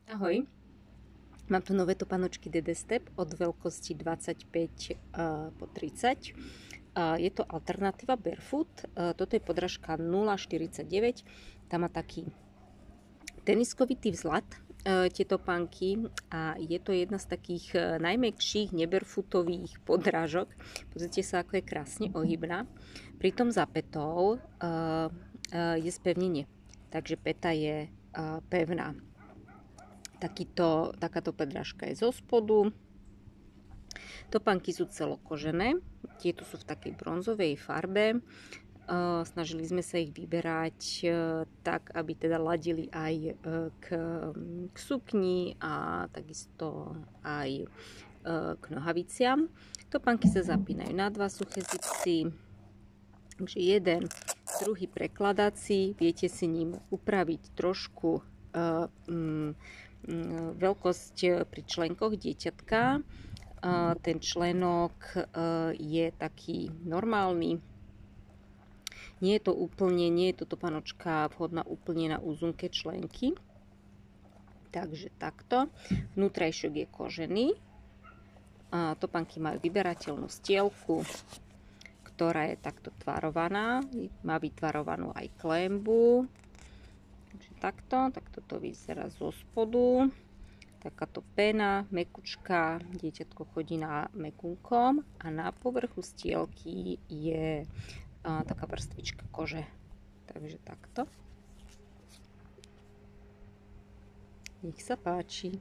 Ahoj, mám tu nové topánočky DD Step od veľkosti 25 po 30. Je to alternatíva Barefoot. Toto je podrážka 0,49. Tam má taký teniskovitý vzhľad tie topánky a je to jedna z takých najmäkších nebarefootových podrážok. Pozrite sa, ako je krásne ohybná. Pritom za pätou je spevnenie, takže päta je pevná. Takáto podrážka je zo spodu. Topánky sú celokožené, tieto sú v takej bronzovej farbe. Snažili sme sa ich vyberať tak, aby teda ladili aj k sukni a takisto aj k nohaviciam. Topánky sa zapínajú na dva suché zipsy, takže jeden, druhý prekladací, viete si ním upraviť trošku veľkosť pri členkoch dieťatka. Ten členok je taký normálny. Nie je to topánočka vhodná úplne na úzunké členky. Takže takto. Vnútrajšok je kožený. Topánky majú vyberateľnú stielku, ktorá je takto tvarovaná. Má vytvarovanú aj klembu. Takto to vyzerá zo spodu. Takáto pena, mekučka, dieťatko chodí na mekunkom a na povrchu stielky je taká vrstvička kože. Takže takto. Nech sa páči.